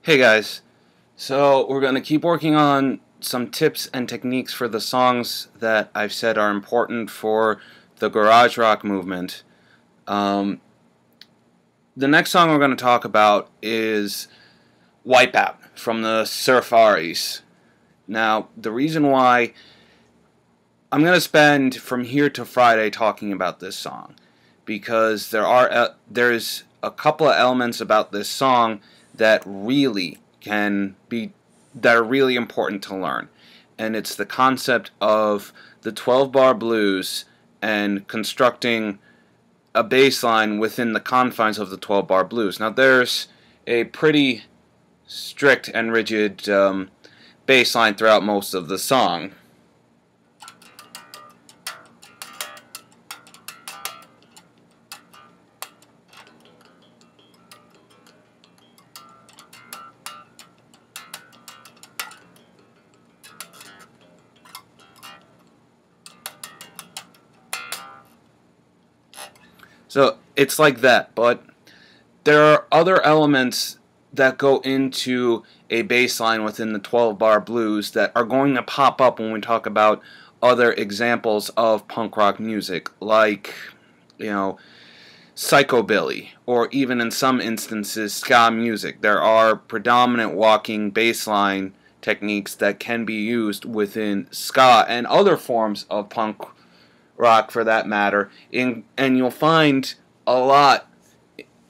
Hey guys, so we're going to keep working on some tips and techniques for the songs that I've said are important for the garage rock movement. The next song we're going to talk about is Wipeout from the Surfaris. Now, the reason why I'm going to spend from here to Friday talking about this song, because there's a couple of elements about this song that are really important to learn, and it's the concept of the 12-bar blues and constructing a bass line within the confines of the 12-bar blues. Now, there's a pretty strict and rigid bass line throughout most of the song. So it's like that, but there are other elements that go into a bass line within the 12-bar blues that are going to pop up when we talk about other examples of punk rock music, like, psychobilly, or even in some instances ska music. There are predominant walking bass line techniques that can be used within ska and other forms of punk rock, for that matter, and you'll find a lot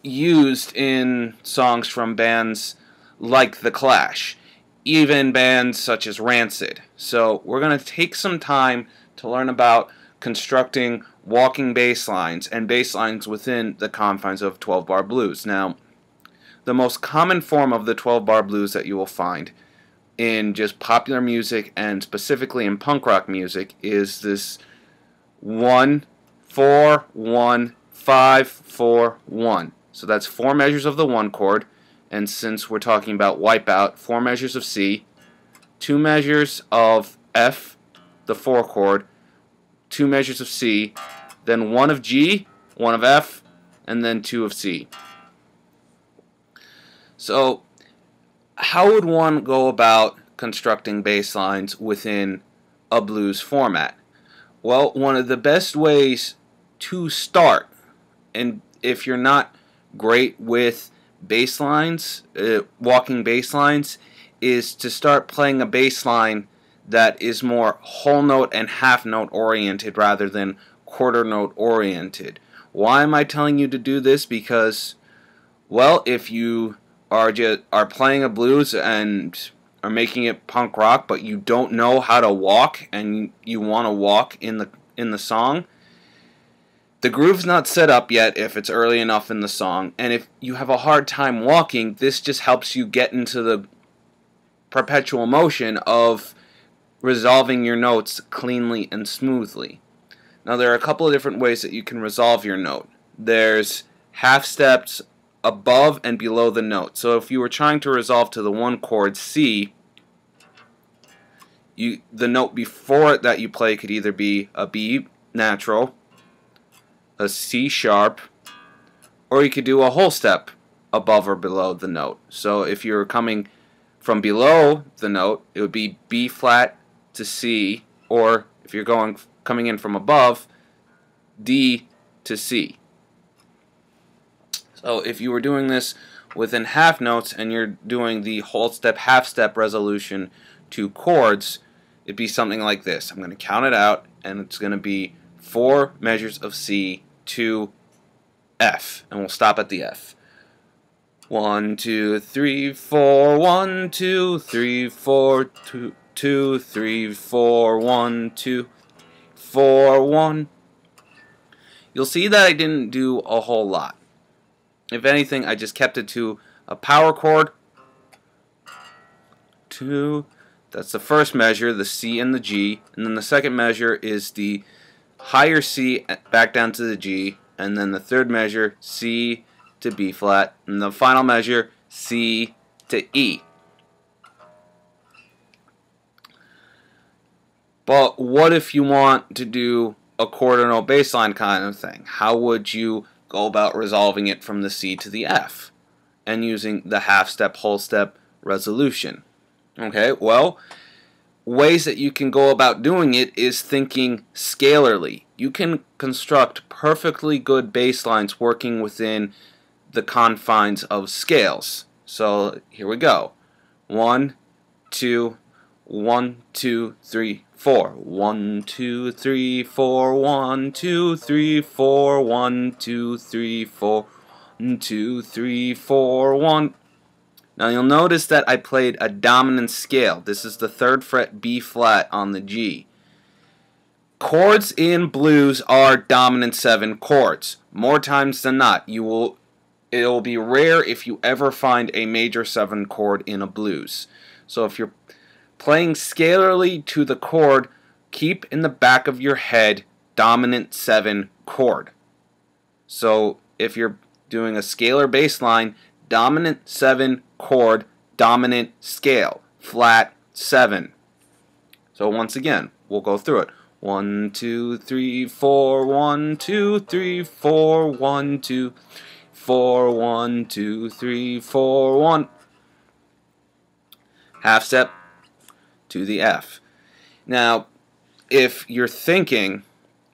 used in songs from bands like The Clash, even bands such as Rancid. So we're going to take some time to learn about constructing walking bass lines and bass lines within the confines of 12-bar blues. Now, the most common form of the 12-bar blues that you will find in just popular music, and specifically in punk rock music, is this 1-4-1-5-4-1. So that's 4 measures of the 1 chord, and since we're talking about Wipeout, 4 measures of C, 2 measures of F, the 4 chord, 2 measures of C, then 1 of G, 1 of F, and then 2 of C. So how would one go about constructing bass lines within a blues format? Well, one of the best ways to start, and if you're not great with bass lines, walking bass lines, is to start playing a bass line that is more whole note and half note oriented rather than quarter note oriented. Why am I telling you to do this? Because, well, if you are playing a blues and are making it punk rock, but you don't know how to walk and you want to walk in the song, the groove's not set up yet if it's early enough in the song, and if you have a hard time walking, this just helps you get into the perpetual motion of resolving your notes cleanly and smoothly. Now, there are a couple of different ways that you can resolve your note. There's half steps above and below the note. So if you were trying to resolve to the 1 chord C, the note before it that you play could either be a B natural, a C sharp, or you could do a whole step above or below the note. So if you're coming from below the note, it would be B flat to C, or if you're coming in from above, D to C. So if you were doing this within half notes and you're doing the whole step, half step resolution to chords, it'd be something like this. I'm going to count it out, and it's going to be 4 measures of C to F, and we'll stop at the F. 1, 2, 3, 4, 1, 2, 3, 4, 2, 2, 3, 4, 1, 2, 4, 1. You'll see that I didn't do a whole lot. If anything, I just kept it to a power chord. 2. That's the first measure, the C and the G, and then the second measure is the higher C back down to the G, and then the third measure, C to B flat, and the final measure, C to E. But what if you want to do a quarter note bass line kind of thing? How would you go about resolving it from the C to the F and using the half step, whole step resolution. Okay, well, ways that you can go about doing it is thinking scalarly. You can construct perfectly good baselines working within the confines of scales. So here we go. 1, 2, 1, 2, 3, 4. 1, 2, 3, 4. 1, 2, 3, 4. 1, 2, 3, 4. 1, 2, 3, 4. 1. Now you'll notice that I played a dominant scale. This is the 3rd fret B flat on the G. Chords in blues are dominant 7 chords. More times than not, it'll be rare if you ever find a major 7 chord in a blues. So if you're playing scalarly to the chord, keep in the back of your head dominant 7 chord. So if you're doing a scalar bass line, dominant 7 chord, dominant scale, flat 7. So once again, we'll go through it. 1, 2, 3, 4, 1, 2, 3, 4, 1, 2, 4, 1, 2, 3, 4, 1. Half step to the F. Now, if you're thinking,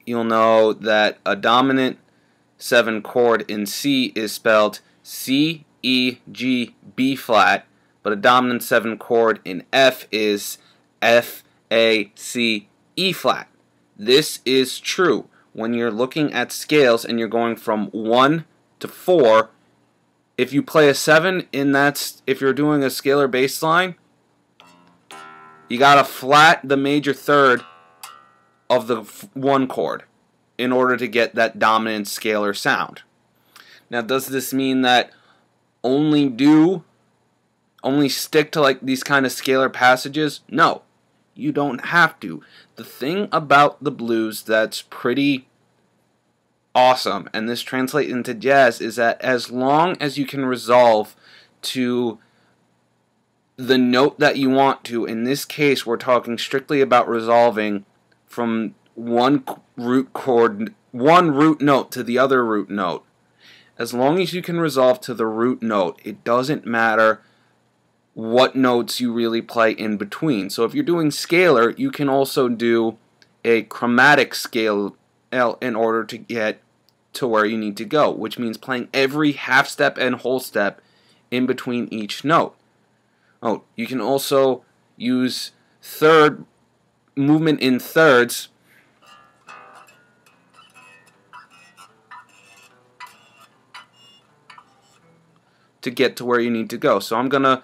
you'll know that a dominant 7 chord in C is spelled C, E, G, B flat, but a dominant 7 chord in F is F, A, C, E flat. This is true. When you're looking at scales and you're going from 1 to 4, if you play a 7 in that, if you're doing a scalar bass line, you gotta flat the major third of the 1 chord in order to get that dominant scalar sound. Now, does this mean that only stick to like these kind of scalar passages? No, you don't have to. The thing about the blues that's pretty awesome, and this translates into jazz, is that as long as you can resolve to the note that you want to, in this case we're talking strictly about resolving from one root note to the other root note. As long as you can resolve to the root note, it doesn't matter what notes you really play in between. So if you're doing scalar, you can also do a chromatic scale in order to get to where you need to go, which means playing every half step and whole step in between each note. Oh, you can also use third movement in thirds to get to where you need to go. So I'm gonna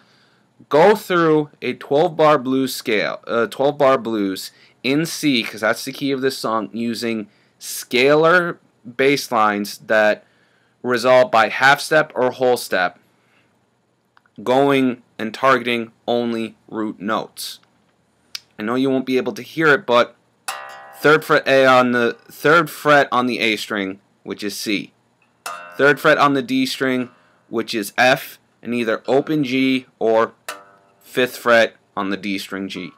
go through a 12-bar blues scale, 12-bar blues in C, because that's the key of this song, using scalar bass lines that resolve by half step or whole step, going and targeting only root notes. I know you won't be able to hear it, but 3rd fret on the A string, which is C. 3rd fret on the D string, which is F, and either open G or 5th fret on the D string G.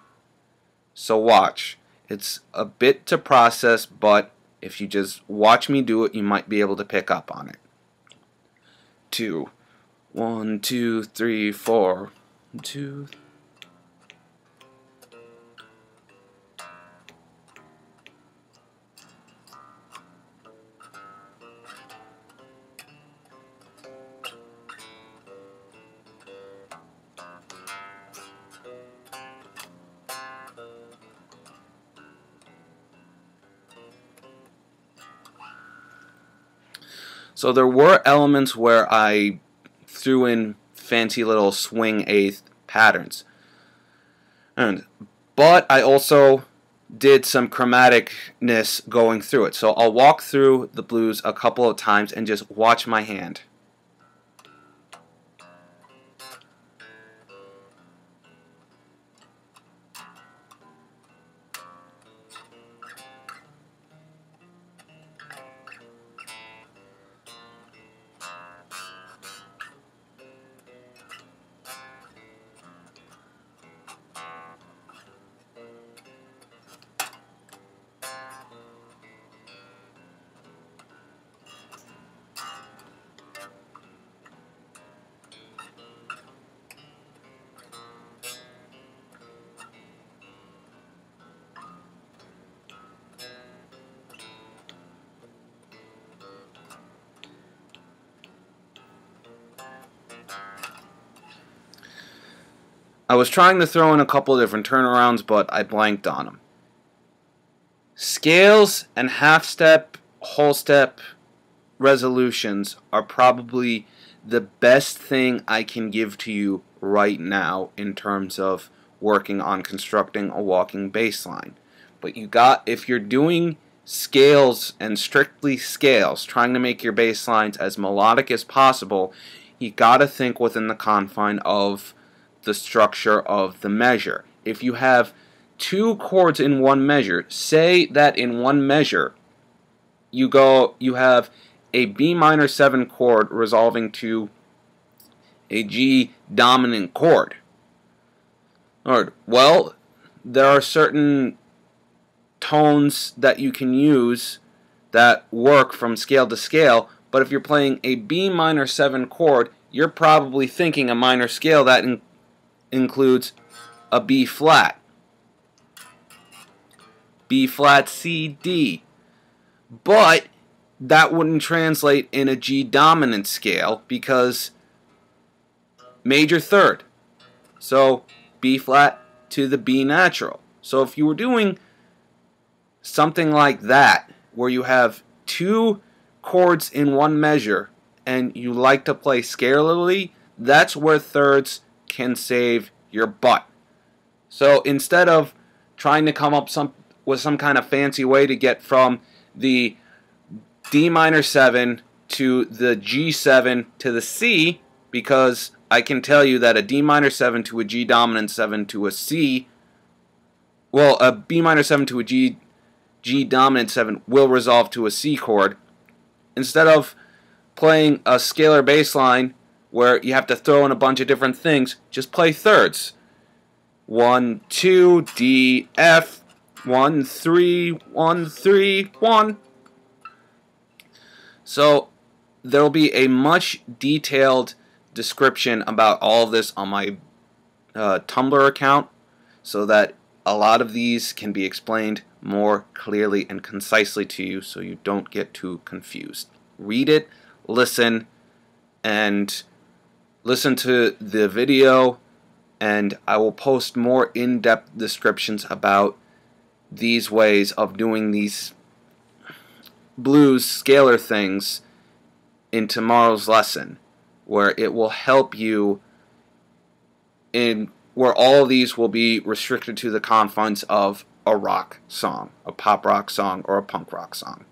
So watch. It's a bit to process, but if you just watch me do it, you might be able to pick up on it. 2, 1, 2, 3, 4, 2. So there were elements where I threw in fancy little swing eighth patterns, but I also did some chromaticness going through it. So I'll walk through the blues a couple of times and just watch my hand. I was trying to throw in a couple of different turnarounds, but I blanked on them. Scales and half step, whole step resolutions are probably the best thing I can give to you right now in terms of working on constructing a walking bass line. But if you're doing scales and strictly scales, trying to make your bass lines as melodic as possible, you gotta think within the confine of the structure of the measure. If you have two chords in one measure, say that in one measure you have a B minor 7 chord resolving to a G dominant chord. Alright, well, there are certain tones that you can use that work from scale to scale, but if you're playing a B minor 7 chord, you're probably thinking a minor scale that includes a B flat, B flat, C, D. But that wouldn't translate in a G dominant scale because major third. So B flat to the B natural. So if you were doing something like that, where you have two chords in one measure and you like to play scalarly, that's where thirds can save your butt. So instead of trying to come up with some kind of fancy way to get from the D minor 7 to the G7 to the C, because I can tell you that a D minor 7 to a G dominant 7 to a C, well, a B minor 7 to a G dominant 7 will resolve to a C chord. Instead of playing a scalar bass line where you have to throw in a bunch of different things, just play thirds. 1, 2, D, F, 1, 3, 1, 3, 1. So there will be a much detailed description about all of this on my Tumblr account, so that a lot of these can be explained more clearly and concisely to you so you don't get too confused. Read it, listen, and listen to the video, and I will post more in-depth descriptions about these ways of doing these blues scalar things in tomorrow's lesson, where it will help you in where all of these will be restricted to the confines of a rock song, a pop rock song, or a punk rock song.